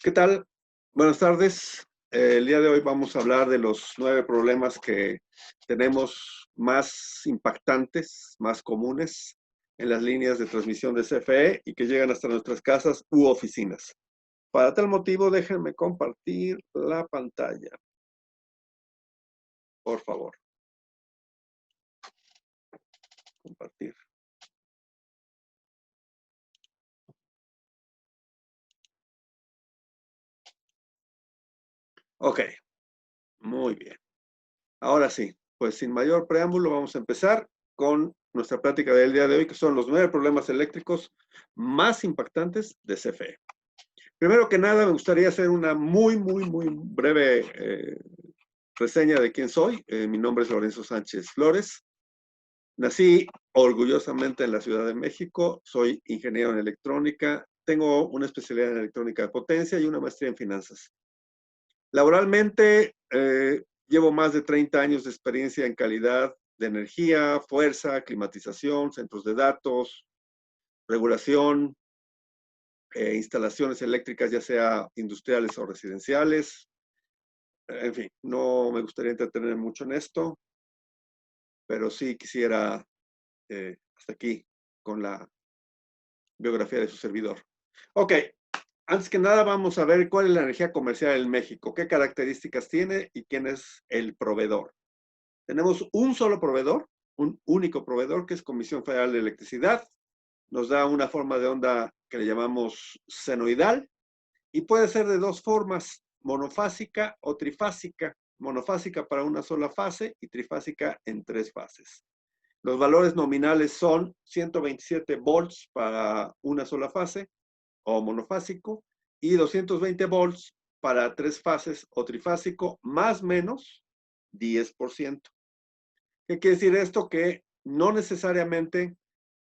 ¿Qué tal? Buenas tardes. El día de hoy vamos a hablar de los 9 problemas que tenemos más impactantes, más comunes en las líneas de transmisión de CFE y que llegan hasta nuestras casas u oficinas. Para tal motivo, déjenme compartir la pantalla, por favor. Compartir. Ok, muy bien. Ahora sí, pues sin mayor preámbulo vamos a empezar con nuestra plática del día de hoy, que son los 9 problemas eléctricos más impactantes de CFE. Primero que nada, me gustaría hacer una muy breve reseña de quién soy. Mi nombre es Lorenzo Sánchez Flores. Nací orgullosamente en la Ciudad de México. Soy ingeniero en electrónica. Tengo una especialidad en electrónica de potencia y una maestría en finanzas. Laboralmente, llevo más de 30 años de experiencia en calidad de energía, fuerza, climatización, centros de datos, regulación, instalaciones eléctricas, ya sea industriales o residenciales. En fin, no me gustaría entretener mucho en esto, pero sí quisiera hasta aquí con la biografía de su servidor. Ok, antes que nada vamos a ver cuál es la energía comercial en México, qué características tiene y quién es el proveedor. Tenemos un solo proveedor, un único proveedor, que es Comisión Federal de Electricidad. Nos da una forma de onda que le llamamos senoidal y puede ser de dos formas, monofásica o trifásica. Monofásica para una sola fase y trifásica en 3 fases. Los valores nominales son 127 volts para una sola fase o monofásico y 220 volts para 3 fases o trifásico, más o menos 10%. ¿Qué quiere decir esto? Que no necesariamente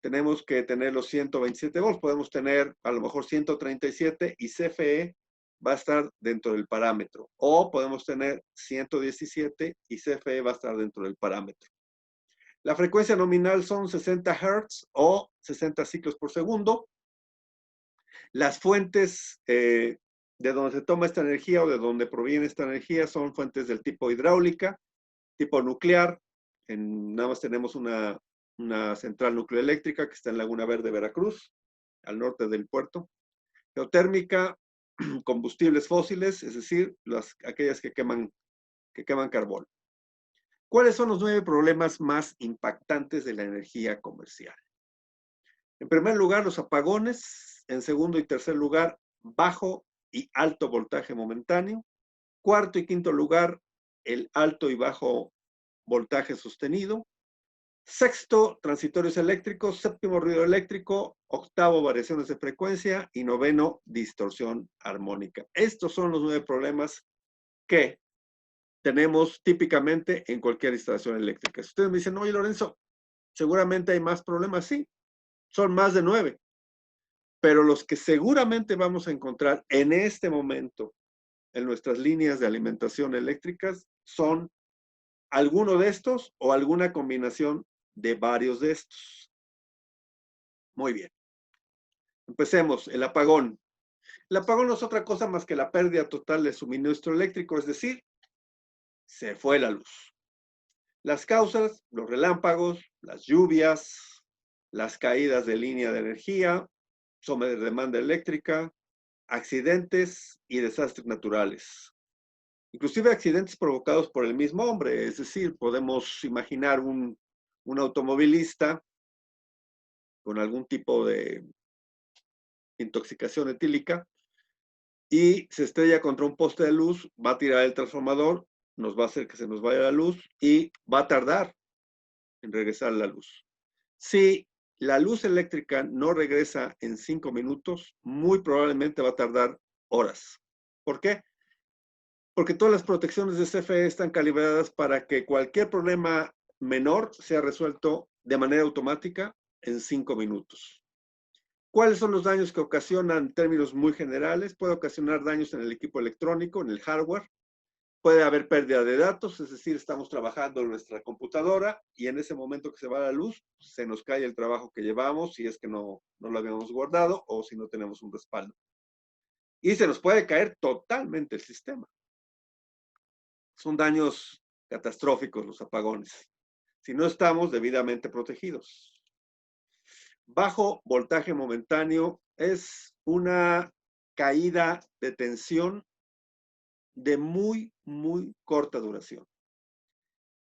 tenemos que tener los 127 volts, podemos tener a lo mejor 137 y CFE va a estar dentro del parámetro. O podemos tener 117 y CFE va a estar dentro del parámetro. La frecuencia nominal son 60 Hz o 60 ciclos por segundo. Las fuentes de donde se toma esta energía o de donde proviene esta energía son fuentes del tipo hidráulica, tipo nuclear. Nada más tenemos una central nucleoeléctrica que está en Laguna Verde, Veracruz, al norte del puerto. Geotérmica, combustibles fósiles, es decir, aquellas que queman carbón. ¿Cuáles son los 9 problemas más impactantes de la energía comercial? En primer lugar, los apagones. En segundo y tercer lugar, bajo y alto voltaje momentáneo. Cuarto y quinto lugar, el alto y bajo voltaje sostenido. Sexto, transitorios eléctricos. Séptimo, ruido eléctrico. Octavo, variaciones de frecuencia. Y noveno, distorsión armónica. Estos son los 9 problemas que tenemos típicamente en cualquier instalación eléctrica. Si ustedes me dicen, oye, Lorenzo, seguramente hay más problemas. Sí, son más de 9. Pero los que seguramente vamos a encontrar en este momento en nuestras líneas de alimentación eléctricas son alguno de estos o alguna combinación de varios de estos. Muy bien. Empecemos, el apagón. El apagón no es otra cosa más que la pérdida total de suministro eléctrico, es decir, se fue la luz. Las causas, los relámpagos, las lluvias, las caídas de línea de energía, sobredemanda eléctrica, accidentes y desastres naturales. Inclusive accidentes provocados por el mismo hombre, es decir, podemos imaginar un automovilista con algún tipo de intoxicación etílica y se estrella contra un poste de luz, va a tirar el transformador, nos va a hacer que se nos vaya la luz y va a tardar en regresar la luz. Si la luz eléctrica no regresa en 5 minutos, muy probablemente va a tardar horas. ¿Por qué? Porque todas las protecciones de CFE están calibradas para que cualquier problema menor sea resuelto de manera automática en 5 minutos. ¿Cuáles son los daños que ocasionan en términos muy generales? Puede ocasionar daños en el equipo electrónico, en el hardware. Puede haber pérdida de datos, es decir, estamos trabajando en nuestra computadora y en ese momento que se va la luz, se nos cae el trabajo que llevamos si es que no lo habíamos guardado o si no tenemos un respaldo. y se nos puede caer totalmente el sistema. Son daños catastróficos los apagones, si no estamos debidamente protegidos. Bajo voltaje momentáneo es una caída de tensión de muy corta duración,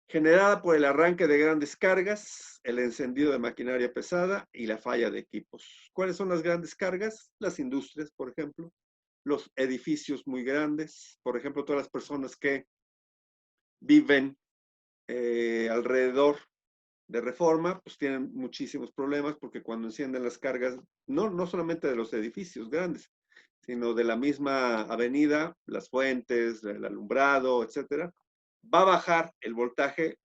generada por el arranque de grandes cargas, el encendido de maquinaria pesada y la falla de equipos. ¿Cuáles son las grandes cargas? Las industrias, por ejemplo, los edificios muy grandes, por ejemplo, todas las personas que viven alrededor de Reforma, pues tienen muchísimos problemas porque cuando encienden las cargas, no solamente de los edificios grandes, sino de la misma avenida, las fuentes, el alumbrado, etcétera, va a bajar el voltaje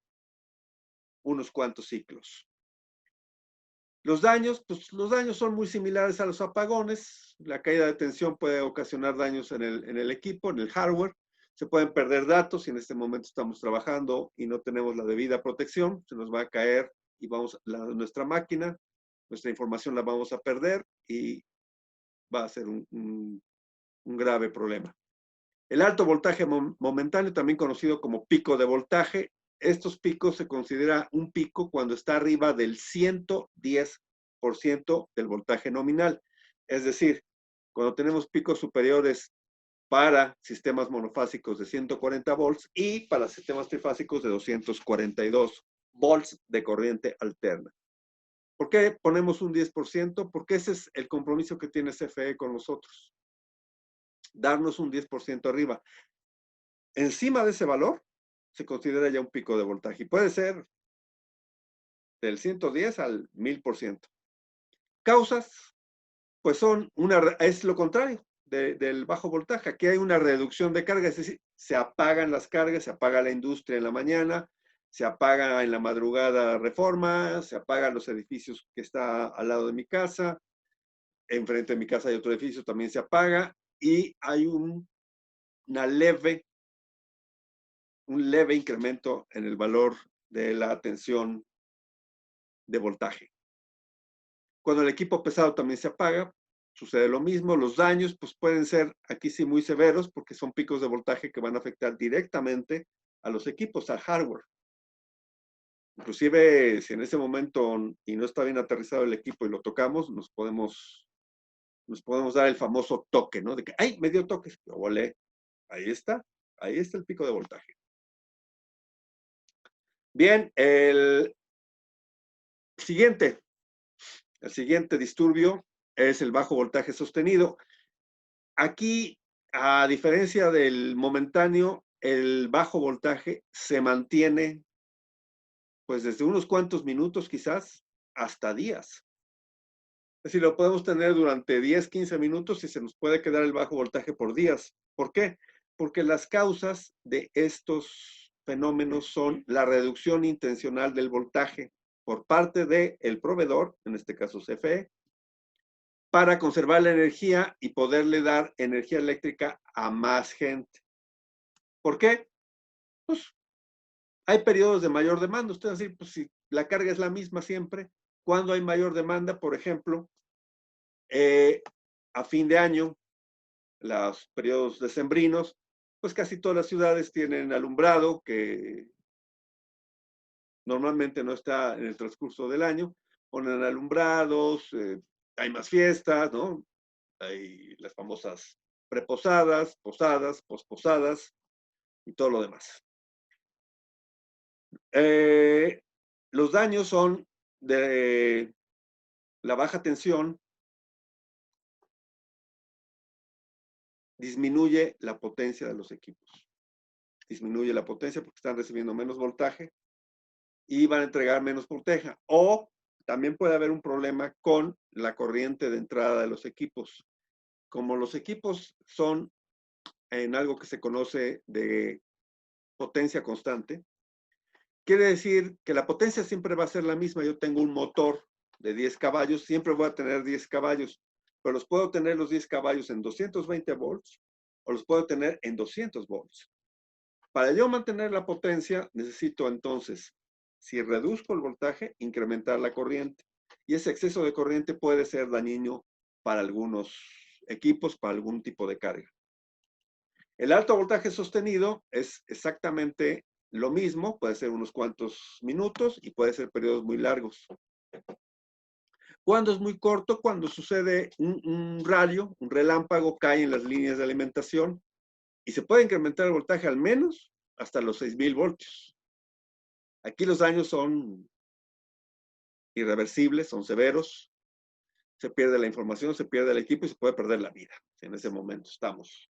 unos cuantos ciclos. Los daños, pues los daños son muy similares a los apagones. La caída de tensión puede ocasionar daños en el equipo, en el hardware. Se pueden perder datos si en este momento estamos trabajando y no tenemos la debida protección. Se nos va a caer y nuestra máquina, nuestra información la vamos a perder y va a ser un grave problema. El alto voltaje momentáneo, también conocido como pico de voltaje, estos picos se considera un pico cuando está arriba del 110% del voltaje nominal. Es decir, cuando tenemos picos superiores para sistemas monofásicos de 140 volts y para sistemas trifásicos de 242 volts de corriente alterna. ¿Por qué ponemos un 10%? Porque ese es el compromiso que tiene CFE con nosotros. Darnos un 10% arriba. Encima de ese valor, se considera ya un pico de voltaje. Y puede ser del 110 al 1000%. Causas, pues es lo contrario del bajo voltaje. Aquí hay una reducción de carga, es decir, se apagan las cargas, se apaga la industria en la mañana, se apaga en la madrugada Reforma, se apagan los edificios que está al lado de mi casa, enfrente de mi casa hay otro edificio, también se apaga, y hay un leve incremento en el valor de la tensión de voltaje. Cuando el equipo pesado también se apaga, sucede lo mismo. Los daños pues pueden ser aquí sí muy severos porque son picos de voltaje que van a afectar directamente a los equipos, al hardware. Inclusive si en ese momento y no está bien aterrizado el equipo y lo tocamos, nos podemos dar el famoso toque, ¿no? De que, ¡ay, me dio toque! Lo volé. Ahí está el pico de voltaje. Bien, el siguiente disturbio es el bajo voltaje sostenido. Aquí, a diferencia del momentáneo, el bajo voltaje se mantiene pues desde unos cuantos minutos quizás hasta días. Es decir, lo podemos tener durante 10, 15 minutos y se nos puede quedar el bajo voltaje por días. ¿Por qué? Porque las causas de estos fenómenos son la reducción intencional del voltaje por parte del proveedor, en este caso CFE, para conservar la energía y poderle dar energía eléctrica a más gente. ¿Por qué? Pues hay periodos de mayor demanda. Usted va a decir, pues si la carga es la misma siempre, ¿cuándo hay mayor demanda? Por ejemplo, a fin de año, los periodos decembrinos, pues casi todas las ciudades tienen alumbrado que normalmente no está en el transcurso del año. Ponen alumbrados, hay más fiestas, ¿no? Hay las famosas preposadas, posadas, posposadas y todo lo demás. Los daños son de la baja tensión, disminuye la potencia de los equipos. Disminuye la potencia porque están recibiendo menos voltaje y van a entregar menos voltaje. O también puede haber un problema con la corriente de entrada de los equipos. Como los equipos son en algo que se conoce de potencia constante, quiere decir que la potencia siempre va a ser la misma. Yo tengo un motor de 10 caballos, siempre voy a tener 10 caballos, pero los puedo tener los 10 caballos en 220 volts o los puedo tener en 200 volts. Para yo mantener la potencia, necesito entonces, si reduzco el voltaje, incrementar la corriente. Y ese exceso de corriente puede ser dañino para algunos equipos para algún tipo de carga. El alto voltaje sostenido es exactamente lo mismo, puede ser unos cuantos minutos y puede ser periodos muy largos. Cuando es muy corto, cuando sucede un rayo, un relámpago, cae en las líneas de alimentación y se puede incrementar el voltaje al menos hasta los 6,000 voltios. Aquí los daños son irreversibles, son severos, se pierde la información, se pierde el equipo y se puede perder la vida. Si en ese momento estamos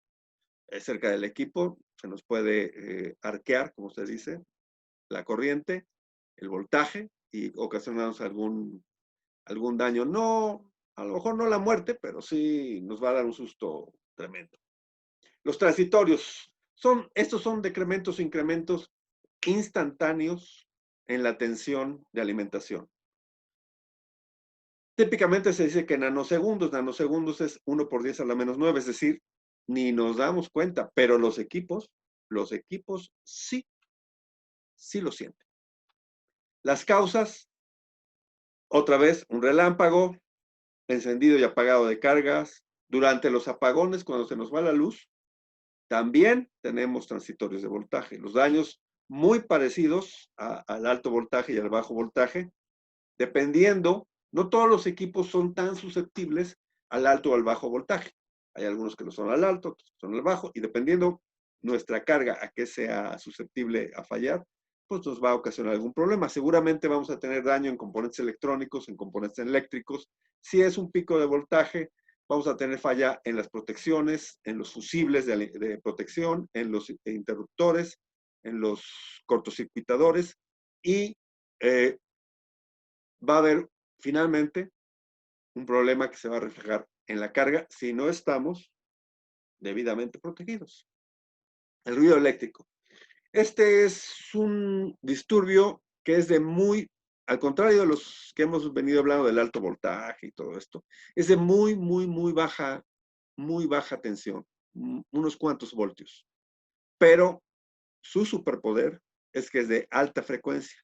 cerca del equipo, se nos puede arquear, como se dice, la corriente, el voltaje y ocasionarnos algún daño. No, a lo mejor no la muerte, pero sí nos va a dar un susto tremendo. Los transitorios, estos son decrementos o incrementos instantáneos en la tensión de alimentación. Típicamente se dice que nanosegundos es 1 por 10 a la menos 9, es decir, ni nos damos cuenta, pero los equipos sí lo sienten. Las causas, otra vez, un relámpago, encendido y apagado de cargas. Durante los apagones, cuando se nos va la luz, también tenemos transitorios de voltaje. Los daños muy parecidos al alto voltaje y al bajo voltaje, dependiendo, no todos los equipos son tan susceptibles al alto o al bajo voltaje. Hay algunos que lo son al alto, otros que son al bajo, y dependiendo nuestra carga a qué sea susceptible a fallar, pues nos va a ocasionar algún problema. Seguramente vamos a tener daño en componentes electrónicos, en componentes eléctricos. Si es un pico de voltaje, vamos a tener falla en las protecciones, en los fusibles de protección, en los interruptores, en los cortocircuitadores y va a haber finalmente un problema que se va a reflejar en la carga si no estamos debidamente protegidos. El ruido eléctrico. Este es un disturbio que es al contrario de los que hemos venido hablando del alto voltaje y todo esto, es de muy baja tensión, unos cuantos voltios. Pero su superpoder es que es de alta frecuencia.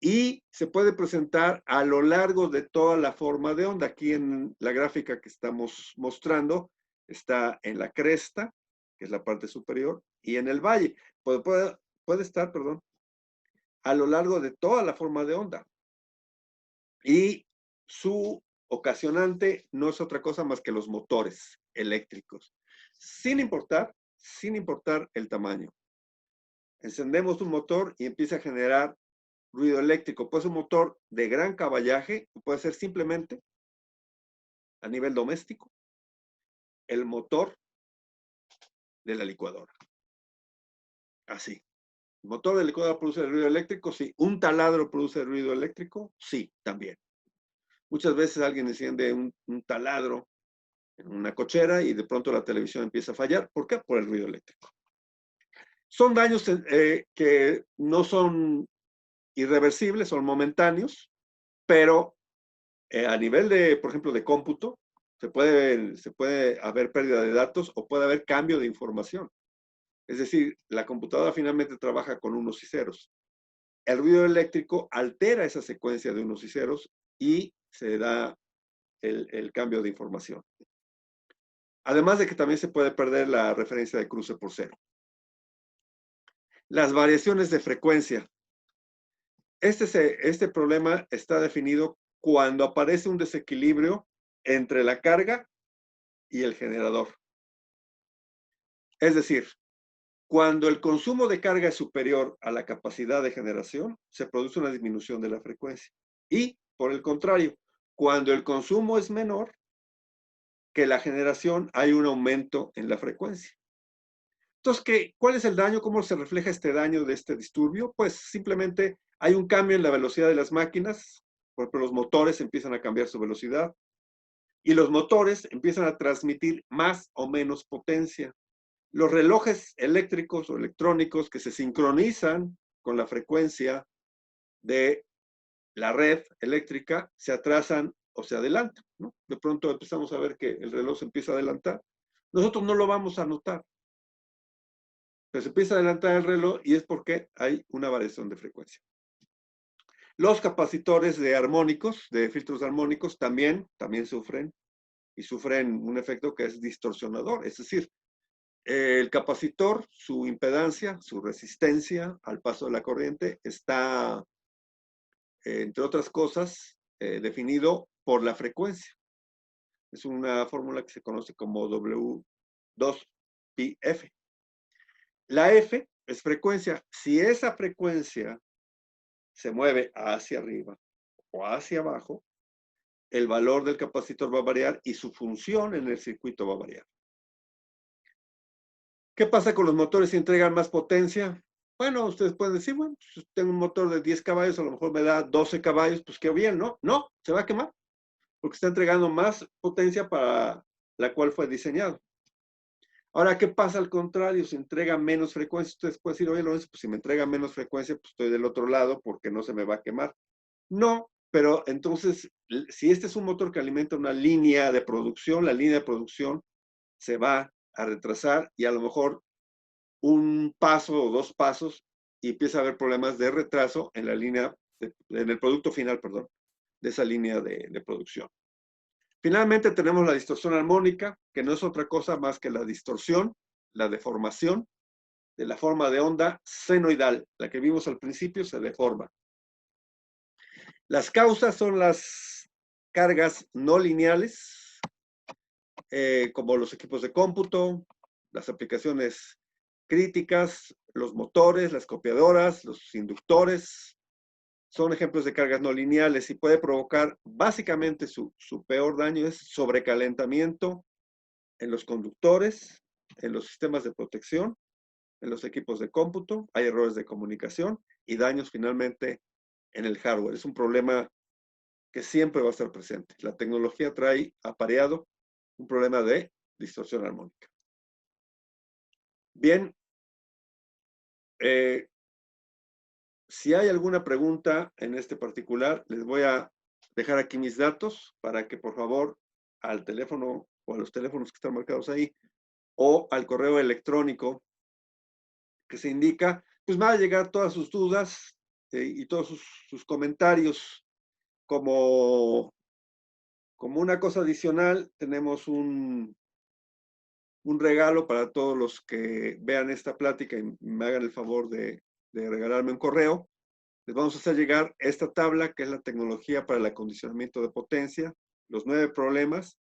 Y se puede presentar a lo largo de toda la forma de onda. Aquí en la gráfica que estamos mostrando está en la cresta, que es la parte superior, y en el valle. Puede estar, perdón, a lo largo de toda la forma de onda. Y su ocasionante no es otra cosa más que los motores eléctricos, sin importar el tamaño. Encendemos un motor y empieza a generar ruido eléctrico. Puede ser un motor de gran caballaje, puede ser simplemente a nivel doméstico el motor de la licuadora. Así. ¿El motor de la licuadora produce ruido eléctrico? Sí. ¿Un taladro produce ruido eléctrico? Sí, también. Muchas veces alguien enciende un taladro en una cochera y de pronto la televisión empieza a fallar. ¿Por qué? Por el ruido eléctrico. Son daños que no son irreversibles, son momentáneos, pero a nivel de, por ejemplo, de cómputo, se puede haber pérdida de datos o puede haber cambio de información. Es decir, la computadora finalmente trabaja con unos y ceros. El ruido eléctrico altera esa secuencia de unos y ceros y se da el cambio de información. Además de que también se puede perder la referencia de cruce por cero. Las variaciones de frecuencia. Este problema está definido cuando aparece un desequilibrio entre la carga y el generador. Es decir, cuando el consumo de carga es superior a la capacidad de generación, se produce una disminución de la frecuencia. Y, por el contrario, cuando el consumo es menor que la generación, hay un aumento en la frecuencia. Entonces, ¿cuál es el daño? ¿Cómo se refleja este daño de este disturbio? Pues simplemente hay un cambio en la velocidad de las máquinas, por ejemplo, los motores empiezan a cambiar su velocidad y los motores empiezan a transmitir más o menos potencia. Los relojes eléctricos o electrónicos que se sincronizan con la frecuencia de la red eléctrica se atrasan o se adelantan, ¿no? De pronto empezamos a ver que el reloj se empieza a adelantar. Nosotros no lo vamos a notar. Pero se empieza a adelantar el reloj y es porque hay una variación de frecuencia. Los capacitores de armónicos, de filtros armónicos, también sufren y sufren un efecto que es distorsionador. Es decir, el capacitor, su impedancia, su resistencia al paso de la corriente está, entre otras cosas, definido por la frecuencia. Es una fórmula que se conoce como W2πf. La F es frecuencia. Si esa frecuencia se mueve hacia arriba o hacia abajo, el valor del capacitor va a variar y su función en el circuito va a variar. ¿Qué pasa con los motores si entregan más potencia? Bueno, ustedes pueden decir, bueno, si tengo un motor de 10 caballos, a lo mejor me da 12 caballos, pues qué bien, ¿no? No, se va a quemar, porque está entregando más potencia para la cual fue diseñado. Ahora, ¿qué pasa al contrario? Si entrega menos frecuencia, ustedes pueden decir, oye, Lorenzo, pues si me entrega menos frecuencia, pues estoy del otro lado porque no se me va a quemar. No, pero entonces, si este es un motor que alimenta una línea de producción, la línea de producción se va a retrasar y a lo mejor un paso o dos pasos y empieza a haber problemas de retraso en la línea, en el producto final, perdón, de esa línea de producción. Finalmente tenemos la distorsión armónica, que no es otra cosa más que la distorsión, la deformación de la forma de onda senoidal. La que vimos al principio se deforma. Las causas son las cargas no lineales, como los equipos de cómputo, las aplicaciones críticas, los motores, las copiadoras, los inductores, son ejemplos de cargas no lineales y puede provocar, básicamente su peor daño es sobrecalentamiento en los conductores, en los sistemas de protección, en los equipos de cómputo, hay errores de comunicación y daños finalmente en el hardware. Es un problema que siempre va a estar presente. La tecnología trae apareado un problema de distorsión armónica. Bien, si hay alguna pregunta en este particular, les voy a dejar aquí mis datos para que por favor al teléfono o a los teléfonos que están marcados ahí o al correo electrónico que se indica, pues van a llegar todas sus dudas y todos sus comentarios. Como una cosa adicional, tenemos un regalo para todos los que vean esta plática y me hagan el favor de regalarme un correo. Les vamos a hacer llegar esta tabla, que es la tecnología para el acondicionamiento de potencia, los 9 problemas,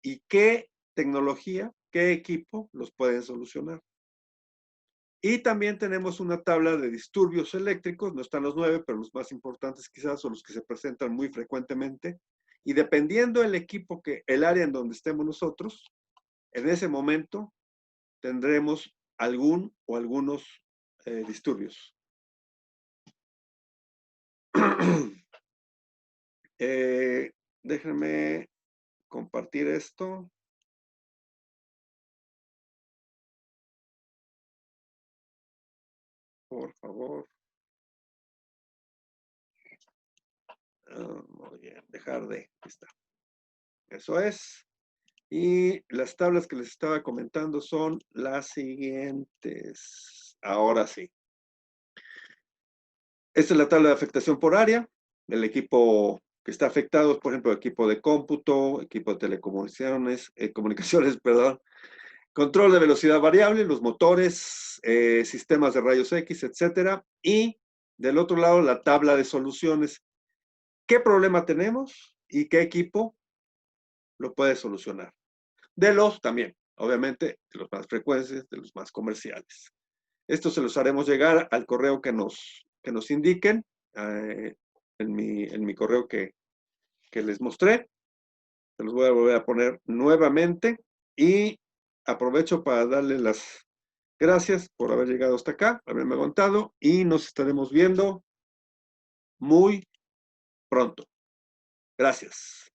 y qué tecnología, qué equipo los pueden solucionar. Y también tenemos una tabla de disturbios eléctricos, no están los 9, pero los más importantes quizás son los que se presentan muy frecuentemente. Y dependiendo del equipo, el área en donde estemos nosotros, en ese momento tendremos algún o algunos disturbios. Déjenme compartir esto. Por favor. Muy bien, dejar de. Ahí está. Eso es. Y las tablas que les estaba comentando son las siguientes. Ahora sí. Esta es la tabla de afectación por área. El equipo que está afectado, por ejemplo, equipo de cómputo, equipo de telecomunicaciones, comunicaciones, perdón, control de velocidad variable, los motores, sistemas de rayos X, etcétera. Y del otro lado, la tabla de soluciones. ¿Qué problema tenemos y qué equipo lo puede solucionar? De los también, obviamente, de los más frecuentes, de los más comerciales. Esto se los haremos llegar al correo que nos indiquen, en mi correo que les mostré. Se los voy a volver a poner nuevamente y aprovecho para darle las gracias por haber llegado hasta acá, haberme aguantado y nos estaremos viendo muy pronto. Gracias.